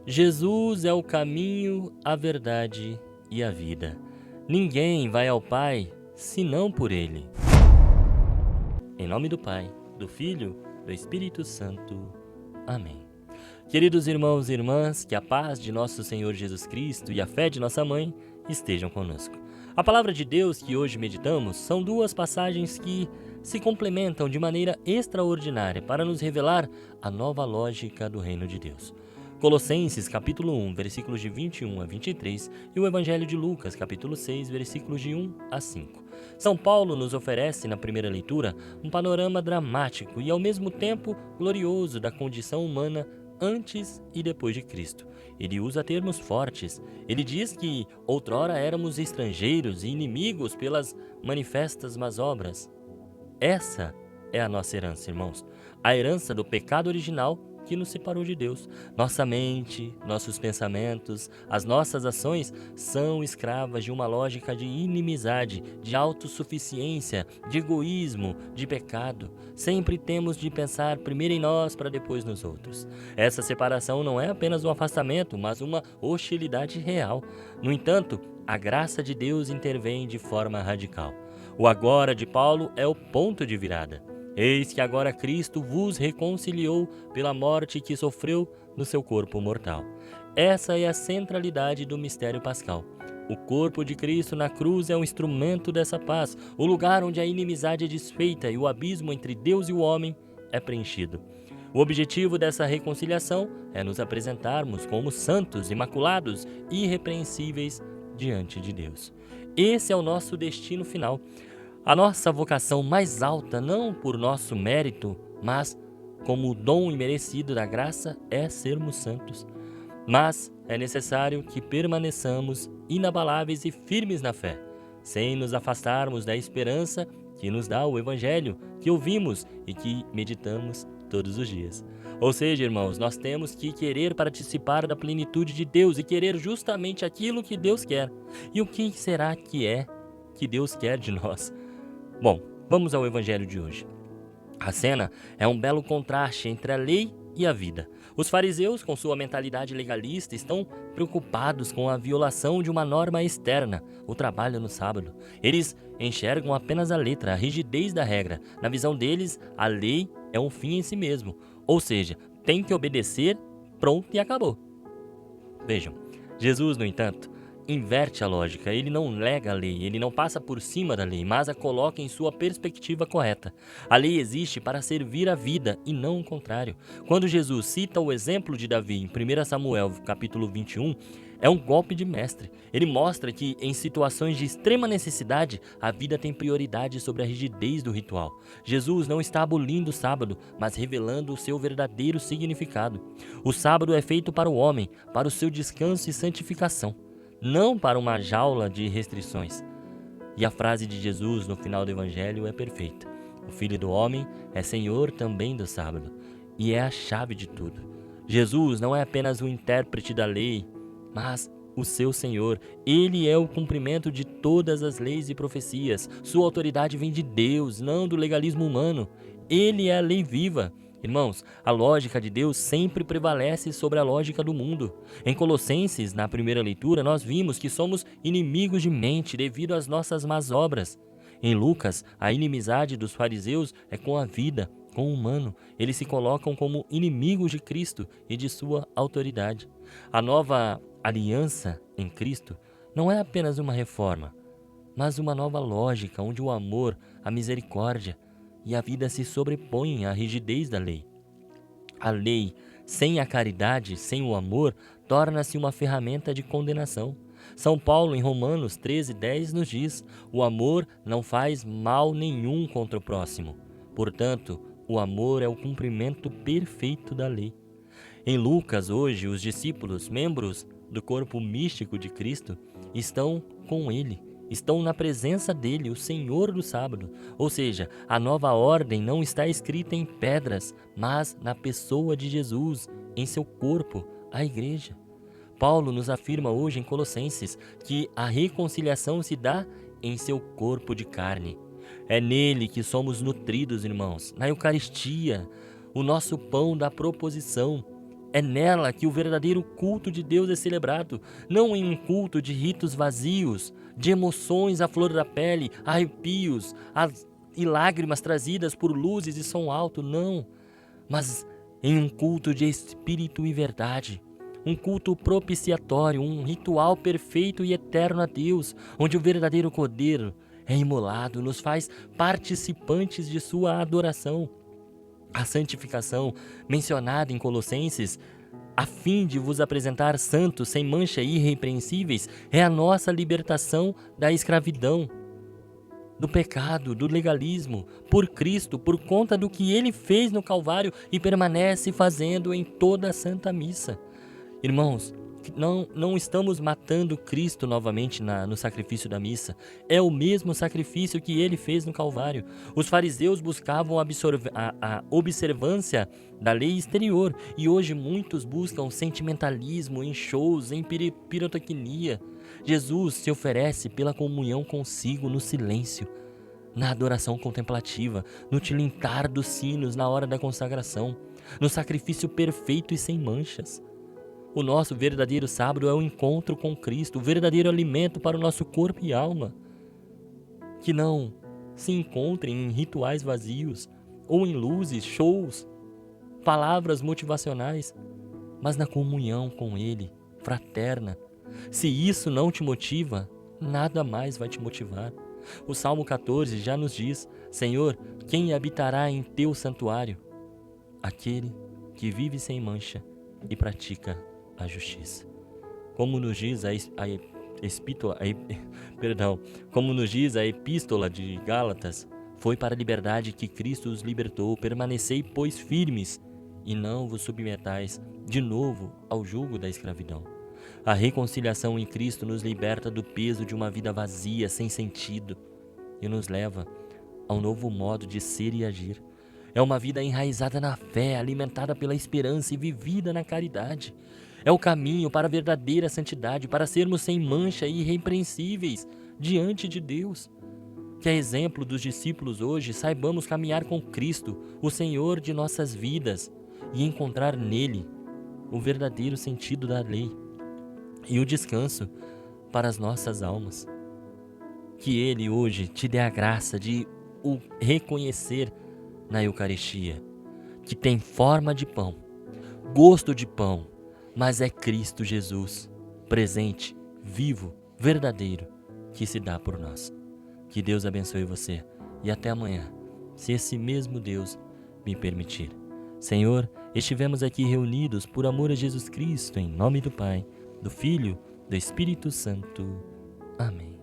Jesus é o caminho, a verdade e a vida. Ninguém vai ao Pai senão por Ele. Em nome do Pai, do Filho, do Espírito Santo. Amém. Queridos irmãos e irmãs, que a paz de nosso Senhor Jesus Cristo e a fé de nossa Mãe estejam conosco. A palavra de Deus que hoje meditamos são duas passagens que se complementam de maneira extraordinária para nos revelar a nova lógica do reino de Deus. Colossenses capítulo 1, versículos de 21 a 23 e o Evangelho de Lucas capítulo 6, versículos de 1 a 5. São Paulo nos oferece na primeira leitura um panorama dramático e ao mesmo tempo glorioso da condição humana antes e depois de Cristo. Ele usa termos fortes. Ele diz que outrora éramos estrangeiros e inimigos pelas manifestas más obras. Essa é a nossa herança, irmãos. A herança do pecado original que nos separou de Deus. Nossa mente, nossos pensamentos, as nossas ações são escravas de uma lógica de inimizade, de autossuficiência, de egoísmo, de pecado. Sempre temos de pensar primeiro em nós para depois nos outros. Essa separação não é apenas um afastamento, mas uma hostilidade real. No entanto, a graça de Deus intervém de forma radical. O agora de Paulo é o ponto de virada. Eis que agora Cristo vos reconciliou pela morte que sofreu no seu corpo mortal. Essa é a centralidade do mistério pascal. O corpo de Cristo na cruz é um instrumento dessa paz, o lugar onde a inimizade é desfeita e o abismo entre Deus e o homem é preenchido. O objetivo dessa reconciliação é nos apresentarmos como santos, imaculados e irrepreensíveis diante de Deus. Esse é o nosso destino final. A nossa vocação mais alta, não por nosso mérito, mas como o dom imerecido da graça, é sermos santos. Mas é necessário que permaneçamos inabaláveis e firmes na fé, sem nos afastarmos da esperança que nos dá o Evangelho, que ouvimos e que meditamos todos os dias. Ou seja, irmãos, nós temos que querer participar da plenitude de Deus e querer justamente aquilo que Deus quer. E o que será que é que Deus quer de nós? Bom, vamos ao Evangelho de hoje. A cena é um belo contraste entre a lei e a vida. Os fariseus, com sua mentalidade legalista, estão preocupados com a violação de uma norma externa, o trabalho no sábado. Eles enxergam apenas a letra, a rigidez da regra. Na visão deles, a lei é um fim em si mesmo, ou seja, tem que obedecer, pronto e acabou. Vejam, Jesus, no entanto, inverte a lógica. Ele não nega a lei, ele não passa por cima da lei, mas a coloca em sua perspectiva correta. A lei existe para servir a vida e não o contrário. Quando Jesus cita o exemplo de Davi em 1 Samuel capítulo 21, é um golpe de mestre. Ele mostra que em situações de extrema necessidade, a vida tem prioridade sobre a rigidez do ritual. Jesus não está abolindo o sábado, mas revelando o seu verdadeiro significado. O sábado é feito para o homem, para o seu descanso e santificação, não para uma jaula de restrições. E a frase de Jesus no final do Evangelho é perfeita. O Filho do Homem é Senhor também do sábado, e é a chave de tudo. Jesus não é apenas o intérprete da lei, mas o seu Senhor. Ele é o cumprimento de todas as leis e profecias. Sua autoridade vem de Deus, não do legalismo humano. Ele é a lei viva. Irmãos, a lógica de Deus sempre prevalece sobre a lógica do mundo. Em Colossenses, na primeira leitura, nós vimos que somos inimigos de mente devido às nossas más obras. Em Lucas, a inimizade dos fariseus é com a vida, com o humano. Eles se colocam como inimigos de Cristo e de sua autoridade. A nova aliança em Cristo não é apenas uma reforma, mas uma nova lógica onde o amor, a misericórdia e a vida se sobrepõem à rigidez da lei. A lei, sem a caridade, sem o amor, torna-se uma ferramenta de condenação. São Paulo, em Romanos 13:10, nos diz: o amor não faz mal nenhum contra o próximo. Portanto, o amor é o cumprimento perfeito da lei. Em Lucas, hoje, os discípulos, membros do corpo místico de Cristo, estão com ele. Estão na presença dele, o Senhor do sábado. Ou seja, a nova ordem não está escrita em pedras, mas na pessoa de Jesus, em seu corpo, a igreja. Paulo nos afirma hoje em Colossenses que a reconciliação se dá em seu corpo de carne. É nele que somos nutridos, irmãos, na Eucaristia, o nosso pão da proposição. É nela que o verdadeiro culto de Deus é celebrado, não em um culto de ritos vazios, de emoções à flor da pele, arrepios e lágrimas trazidas por luzes e som alto, não, mas em um culto de espírito e verdade, um culto propiciatório, um ritual perfeito e eterno a Deus, onde o verdadeiro Cordeiro é imolado, nos faz participantes de sua adoração. A santificação, mencionada em Colossenses, a fim de vos apresentar santos, sem mancha e irrepreensíveis, é a nossa libertação da escravidão, do pecado, do legalismo, por Cristo, por conta do que Ele fez no Calvário e permanece fazendo em toda a Santa Missa. Irmãos, não estamos matando Cristo novamente no sacrifício da missa. É o mesmo sacrifício que Ele fez no Calvário. Os fariseus buscavam a observância da lei exterior e hoje muitos buscam sentimentalismo em shows, em pirotecnia. Jesus se oferece pela comunhão consigo no silêncio, na adoração contemplativa, no tilintar dos sinos na hora da consagração, no sacrifício perfeito e sem manchas. O nosso verdadeiro sábado é o encontro com Cristo, o verdadeiro alimento para o nosso corpo e alma. Que não se encontrem em rituais vazios, ou em luzes, shows, palavras motivacionais, mas na comunhão com Ele, fraterna. Se isso não te motiva, nada mais vai te motivar. O Salmo 14 já nos diz: Senhor, quem habitará em teu santuário? Aquele que vive sem mancha e pratica a justiça. Como nos diz como nos diz a epístola de Gálatas, foi para a liberdade que Cristo os libertou. Permanecei, pois, firmes, e não vos submetais de novo ao jugo da escravidão. A reconciliação em Cristo nos liberta do peso de uma vida vazia, sem sentido, e nos leva a um novo modo de ser e agir. É uma vida enraizada na fé, alimentada pela esperança e vivida na caridade. É o caminho para a verdadeira santidade, para sermos sem mancha e irrepreensíveis diante de Deus. Que, a exemplo dos discípulos hoje, saibamos caminhar com Cristo, o Senhor de nossas vidas, e encontrar nele o verdadeiro sentido da lei e o descanso para as nossas almas. Que Ele hoje te dê a graça de o reconhecer na Eucaristia, que tem forma de pão, gosto de pão, mas é Cristo Jesus, presente, vivo, verdadeiro, que se dá por nós. Que Deus abençoe você e até amanhã, se esse mesmo Deus me permitir. Senhor, estivemos aqui reunidos por amor a Jesus Cristo, em nome do Pai, do Filho, do Espírito Santo. Amém.